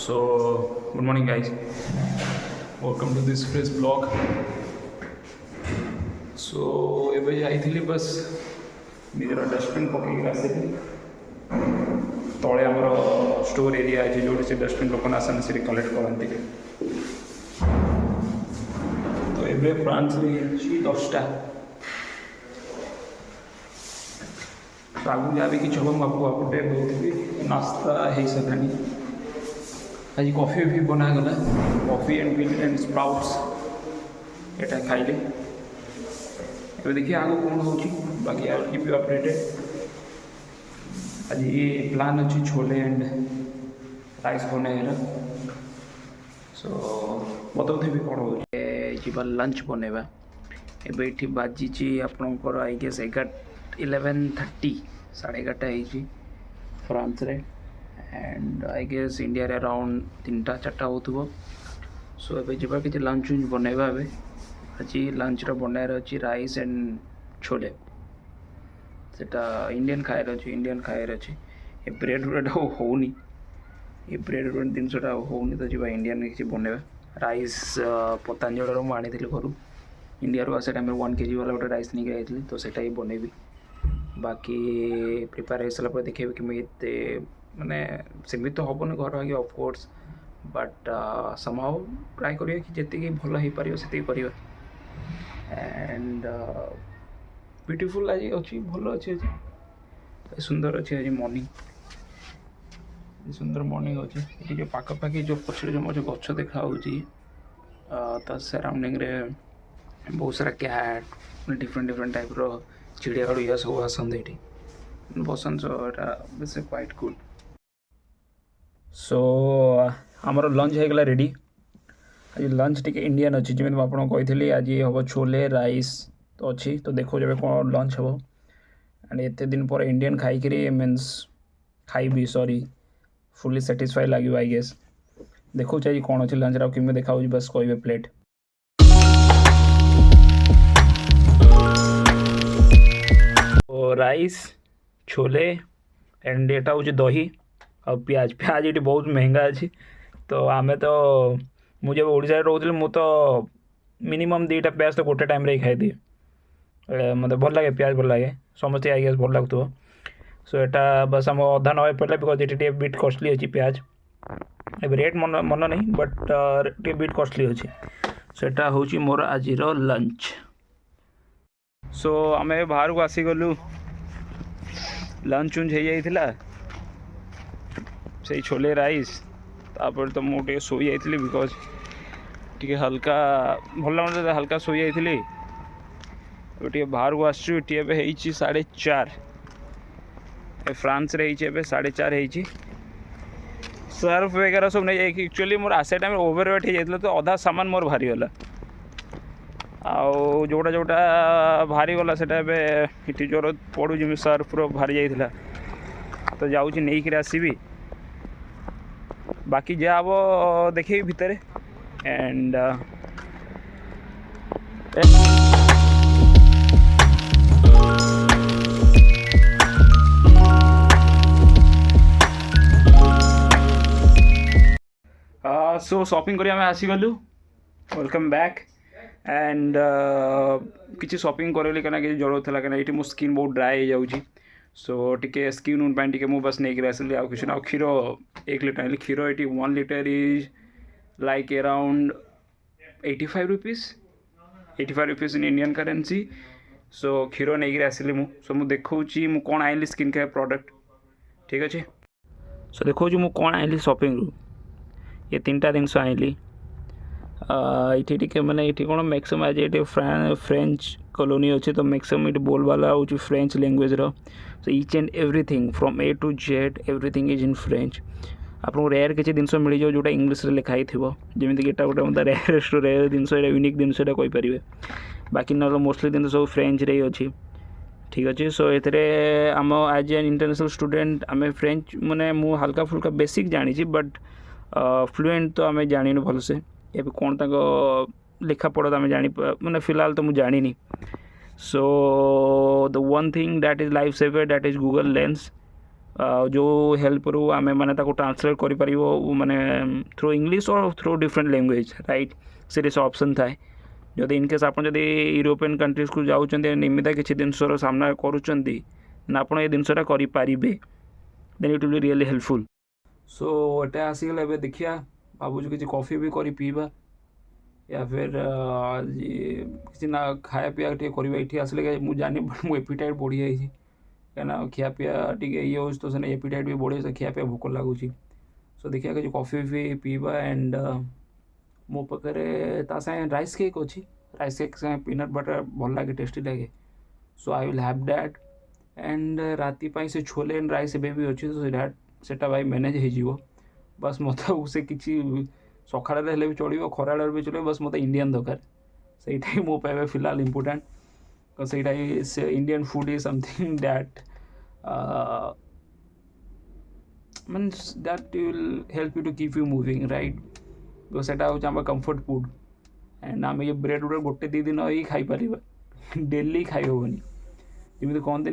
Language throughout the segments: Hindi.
So, good morning, guys. Welcome to this fresh vlog. So, ଏବେ ଯାଇଥିଲି ବସ୍ ନିଜର ଡଷ୍ଟବିନ୍ ପକେଇକି ଆସିଥିଲି ତଳେ ଆମର ଷ୍ଟୋର ଏରିଆ ଅଛି ଯେଉଁଠି ସେ ଡଷ୍ଟବିନ୍ ଲୋକମାନେ ଆସନ୍ତି ସେଠି କଲେକ୍ଟ କରନ୍ତି। ତ ଏବେ ଫ୍ରାନ୍ସରେ ହେଇଛି 10ଟା। ତ ଆଗକୁ ଯାହା ବି କିଛି ହେବ ମୁଁ ଆପଣଙ୍କୁ ଅପଡ଼େଟ୍ ଦେଉଥିବି। ନାସ୍ତା ହେଇସାରିଲାଣି। आज कॉफ़ी भी बनागला coffee and milk and sprouts एटा खाइले। ए देखिए आगो कौन हो बाकी आई कीप यू अपडेटेड। आज ये प्लान अच्छी छोले एंड राइस बनैर। सो बताऊे भी कौन हो लंच बनैबा। एबे ये बाजी आपणकर आई गेस 11:30 11:30 फ्रांस रे एंड आई गेस इंडिया रे अराउंड 3-4 हो। सो ए जा कि लंच उंच बनैबा। आज लंच बनार अच्छी राइस एंड छोले सेटा इंडियन खायर अच्छे ये ब्रेड ब्रेड होनी ये ब्रेड ब्रेड जिनसा होनी तो जी इंडियन किसी बनैबा। राइस पतंजलि मुझे घर इंडिया रू आसे टाइम 1 kg वाला गोटे राइस नहीं आई तो सेटा ही बनैबी। बाकी प्रिपेयर हो सारा देखे कि माने सेमि तो हेनी घर आगे ऑफकोर्स बट समहाउ ट्राई करिए कि जी भल हो पार से एंड ब्यूटीफुल आज अच्छी भल अच्छी सुंदर अच्छी आज मॉर्निंग सुंदर मॉर्निंग अच्छे जो पाखापाखि जो पछे जो मुझे गच देखा तो सराउंडिंग रे बहुत सारा कैट डिफरेंट टाइप रो चिड़िया ये सब आसते ये बसंत सो क्वाइट गुड। सो आमर लंच होगला रेडी। आज लंच टी इंडियन अच्छी जमी मुझे कही आज हम छोले राइस तो अच्छी तो देखो जब कौन लंच हम एंड एत दिन पर इंडियन खाई मीन्स खाइबी सॉरी फुली सेटिस्फाई लगे आई गेस। देखो आज कौन अच्छी लंच रा कि देखा बस कहे प्लेट राइस छोले एंड एटा हूँ दही और प्याज प्याज ये बहुत महंगा अच्छी तो आमे तो मुझे ओडिशा रोली मु तो मिनिमम 2टा प्याज तो गोटे टाइम रे खाई मत भल लगे प्याज भल लगे समस्ते आई गेस भल लगुव। सो एटा बस आम अधा नवा पड़ा बिकज ये बिट कॉस्टली अच्छी प्याज ए रेट मन नहीं बट बिट कॉस्टली अच्छी। सो एटा हूँ मोर आज लंच। सो आम बाहर को आसीगलु लंच उंच हो जाइथिला से छोले राइस तापर तो मुझे शोई जाइली बिकज टी हल्का भल लगे हल्का शोई जाइली टे बाहर को आसचु टी 4:30 फ्रांस रे 4:30 सर्फ वगैरह सब नहीं जाए एक्चुअली मोर आसे टाइम ओवरवेट हो जाता तो अधा सामान मोर भारी गला आउ जोटा जोटा भारी गला से जोर पड़ू सर्फ रो भारी जाइला तो जाऊँगी नहीं कि आसबि बाकी जा हम देखे भितर एंड सो शॉपिंग करी आमे आसीगलु वेलकम बैक एंड किसी शॉपिंग करेली कना कि जरूरत था कना ये मो स्किन बहुत ड्राई हो जाऊँगी। सो टी स्किन उन टी मु बस नहीं आसली आउ कि क्षीर 1 लीटर आनी क्षीर ये 1 litre is like around 85 rupees in Indian currency. So क्षीर नहीं आसली मु सो मुझे देखी मु कौन आइली स्किन केयर प्रोडक्ट ठीक अच्छे। सो देखो मु कौन आइली शॉपिंग रू ये 3टा जिनस आइली ये टी मैंने ये कौन मैक्सिमम आज ये फ्रेंच कॉलोनी अच्छे तो मैक्सिमम ये बोलवाला हूँ फ्रेंच लैंग्वेज रो। So each and everything from A to Z everything is in French. आपको रेयर किसी जिनस मिल जाओ जोटा इंग्लिश लिखाई थी जमीक यहाँ गोटे मतलब रेयर जिनस यूनिक जिनस कहींपारे बाकी ना मोस्टली जिन सब फ्रेंच रे अच्छी ठीक अच्छे। सो ये आम एज एन इंटरनेशनल स्टूडेंट आम फ्रेंच मैंने मु हल्का फुल्का बेसिक जानी बट फ्लुएंट तो आम जानी भलसे ये कौन लिखा पढ़ा तो आम जानी मैंने फिलहाल तो मुझे जानी। So the one thing that is life saver that is Google Lens जो हेल्प रू आम मैंने ट्रांसलेट कर माने थ्रू इंग्लिश और थ्रू डिफरेंट लैंग्वेज राइट से ऑप्शन थाए जदि इनकेस आप यूरोपियन कंट्रीज को जाऊँच निमित्त किसी जिनसर सामना करूँ ये जिनसा करें then it will be really helpful so एटा आसीगला देखिया भावुँ कि कॉफी भी कर पीवा या फिर किसी ना खाया पीया टे करवा ये आसले मुझे जानी बट मो एपिटाइट बढ़ी जाइए कहीं खियापिया टे ये हो तो से एपिटाइट भी बढ़े से खियापिया भोक लगुच सो देखिए कि कॉफी भी पीवा एंड मो पाखे राइस केक अच्छी राइस केक से पीनट बटर भल लगे टेस्टी लगे so I will have that and राति से छोले एंड राइस एवं भी अच्छी तो सेटा भाई मैनेज हो बस मत से किसी सकाଳେ हेल्ले भी चलो खरा भी चलो बस मत इंडियन दरकार से मो पाए फिलहाल इम्पोर्टाट से Indian food is something that means that will help you to keep you moving right तो सेटा हूँ आम कम्फर्ट फूड एंड आम ये ब्रेड ब्रेड गोटे दी दिन ही खाई पार डेली खाई हेनी जमी कहते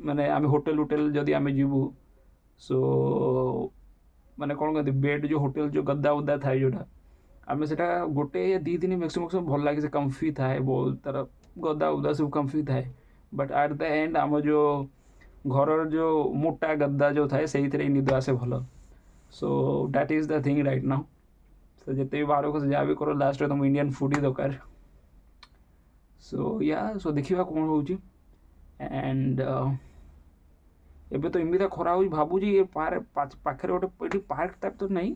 माने आम होटेल होटेल जदि आम जीवु सो माने कौन कहते बेड जो होटेल जो गद्दा उद्दा थाए जोटा आम से गोटे या दी दिन मैक्सिमम भल लगे से कम्फी थाए बहुत तार गद्दा उद्दा सब कम्फी थाए बट एट द एंड आम जो घर जो मोटा गद्दा जो थाए से निद आसे भल so that is the thing right now तो जिते भी बाहर को जहाँ भी करो लास्ट तुम इंडियन फूड ही दरकार सो या सो देखा कौन हो एंड एबे तो इमिदा खरा हो भावुँ ये पाखे गोटे पार्क टाइप तो नहीं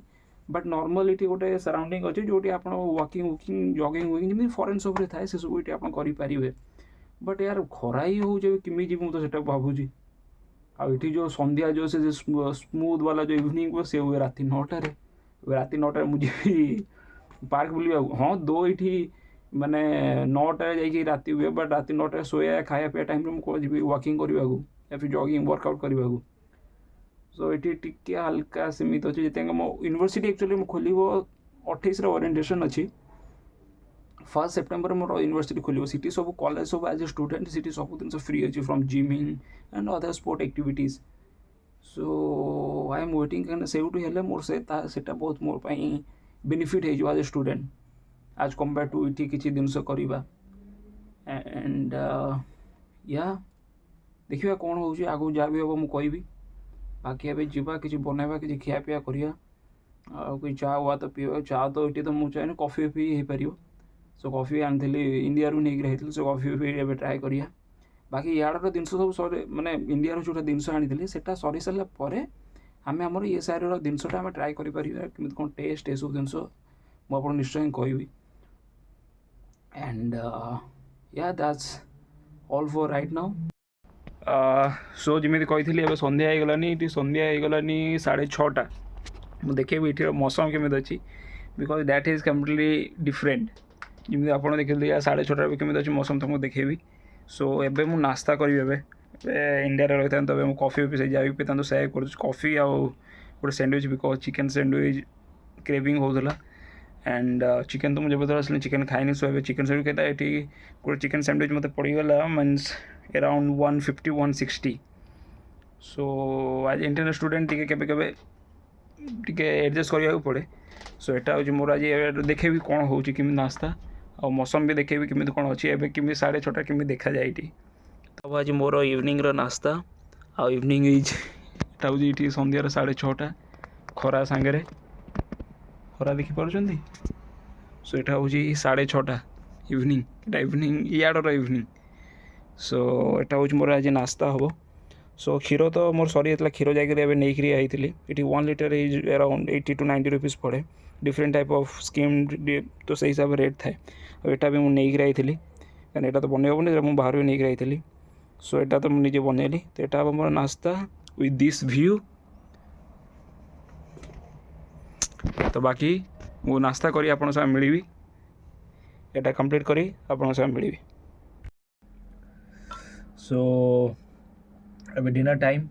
बट नॉर्मल ये गोटे सराउंडिंग अच्छे जो आप वॉकिंग वॉकिंग जॉगिंग वॉकिंग जमी फॉरेन सब थाए से सब ये करें बट यार खरा ही हो किमी जी तो से भावुँ आठी जो संध्या जो से स्मूथ वाला जो इवनिंग वो से हुए राति 9टार राति 9टार मुझे पार्क बुलवा हाँ दो ये माने 9टार जा राति हुए बट राति 9टार सोया खाया पिया टाइम मुझे जी वॉकिंग करने या फिर जॉगिंग वर्कआउट करने को सो ये टी हल्का सीमित अच्छे जिते मो यूनिवर्सिटी एक्चुअली खोल 28 ओरिएंटेशन अच्छी 1 सेप्टेम्बर मोर यूनिवर्सिटी खोल सीटी सब कॉलेज सब एज ए स्टूडेंट सीटी सब दिन फ्री अच्छी from gymming and other sport activities so I am waiting कहना से मोर से बहुत मोर बेनिफिट हो एज ए स्टूडेंट आज कंपेयर टू इटी किसी जिनस करवा एंड या देखिए कौन हो आगू जहाँ भी हम मुझे कहि बाकी अभी जावा कि बनवा कि खियापिया करा चा हुआ तो पीवा चा तो ये तो मुझे चाहे कॉफी भी हो पार सो कॉफी आनी इंडिया नहीं रही सो कॉफी भी एवं ट्राए करिया बाकी यार जिन सब माने इंडिया जो जिनस आनी से सरी सारापर आम आम ये साइड जिनसा आम ट्राए करें कौन टेस्ट ये सब जिनस मुझे निश्चय कहि एंड या that's all for right now so जमी कही सन्ध्या हो गलानी ये सन्ध्या हो गलानी 6:30 मुझे देखेबी ये मौसम केमी अच्छी because that is completely different जमी आप देखिए 6:30 भी केमी अच्छी मौसम तुमको देखेबी सो एबे मु नास्ता करी इंडिया रही था तो मुझे कॉफी भी जहाँ भी पीता तो से कॉफी आउ गोटे सैंडविच भी चिकेन सैंडविच क्रेविंग होता एंड चिकेन तो मुझे बता असली चिकेन खाएनी सो चिकेन सैंडविच कहता ये गोटे चिकेन सैंडविच मत पड़गला मीन्स अराउंड 150-160 सो आज इंटरनेट स्टूडेंट टी एडजस्ट करने पड़े सो यहाँ हूँ मोर आज देखेबी कौन हो नास्ता और मौसम भी देखेबी केमी कौन अच्छी एवं केमी 6:30 केमी देखा जाए तो आज मोर इवनिंग नास्ता आ इवनिंग इज हूँ ये सन्ध्यार 6:30 खरा सांगे खरा देखिपुं सो यहाँ हूँ 6:30 इवनिंग इवनिंग इयाडर इवनिंग सो यहाँ हूँ मोर आज नास्ता हम सो क्षीर तो मोर सरी जाता क्षीर जाकर नहीं आई ये 1 लीटर इज अराउंड 80-90 रुपीज़ पड़े डिफरेंट टाइप ऑफ स्कीम तो से हिसाब से रेट थाए और यहाँ भी मुझे नहीं आई कहना यहाँ तो बन हेनी मुझे बाहर भी नहीं आई सो यहाँ तो मुझे बनैली तो यहाँ हम मोर नास्ता विथ दिस व्यू तो बाकी मु नास्ता करी आपन से मिलबी यहाँ कंप्लीट करी आपन से मिलबी सो एबे डिनर टाइम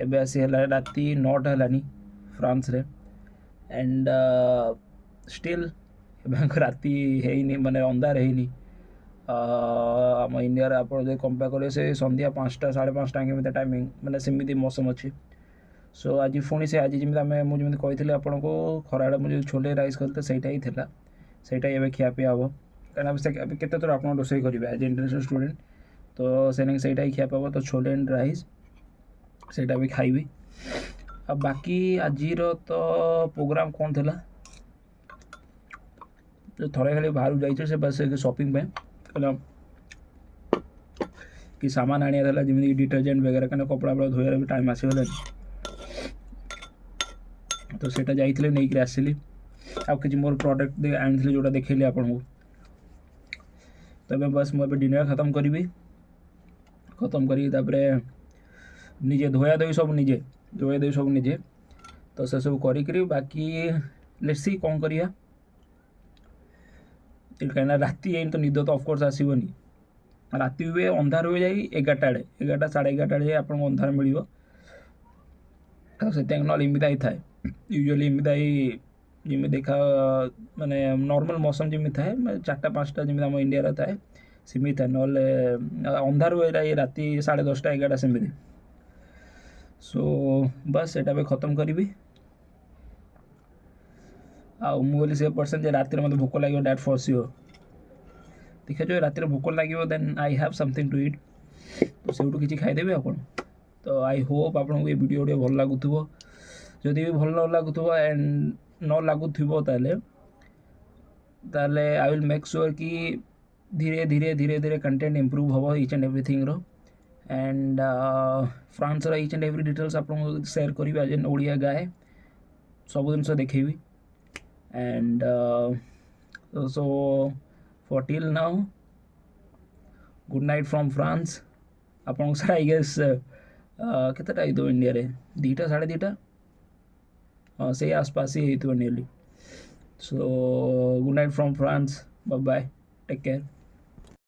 एबे आसी है राति 9टा है फ्रांस रे एंड स्टिल राति है माने अंधार है आम इंडिया आप कंपेयर करेंगे से संध्या 5टा 5:30 केमी टाइमिंग मैंने सेमती मौसम अच्छी सो आज पुणी से आज जमी आम मुझे कही आपन को खराड़े मुझे छोले राइस करते सहीटा ही था सहीटा एवं खियापिया हम कहीं केत थर आप रोसे करेंगे एज इंटरनेशनल स्टूडेंट तो सहीटा ही खियापिया हम तो छोले एंड राइस सहीटा भी खाइबी आ बाकी आज तो प्रोग्राम कौन था थोड़े खाली बाहर जाइए से बस शॉपिंग पे कि सामान आने जमी डिटर्जेंट वगैरह कहीं कपड़ा बड़ा धोयार भी टाइम आसगला तो सेटा जाइए नहीं आसली आ कि मोर प्रोडक्ट आनी जोटा देखली आपको तो बस मुझे डिनर खत्म करी खत्म कर निजे धोया धोई सब निजे तो से सब करी बाकी लेट्स सी कौन करिया कहीं राति तो निद तो ऑफकोर्स आसबनी राति हुए अंधार हुए जाए 11टा 11टा 11:30 आप अंधार मिल से इमती ही थाए यूजुअली इमती जमी देखा माने नॉर्मल मौसम जमी थाए 4टा 5टा जमी आम इंडिया थाए सेमती थाए ना अंधार हुए जाए राति 10:30 11टा सेमती सो बस सेटा भी खत्म करी मुझे से पर्सन रात मत भोक लगे डैट फॉर श्योर देखा जो रात भोक लगे then I have something to eat तो से किसी खाईदेवी आप तो आई होप आपको ये वीडियो भल लगुव जदि भी भल न लगुव एंड न लगुव ताले आई विल मेक श्योर कि धीरे धीरे धीरे धीरे कंटेंट इम्प्रूव हम each and everything and France each and every details आपको शेयर करी एज एन ओडिया गाए सब जिन देखेबी and so for till now good night from France आपन सर आई गेस केतेटा आई तो इंडिया रे 2टा 2:30 हाँ से आसपास ही तो nearly so good night from France bye bye take care.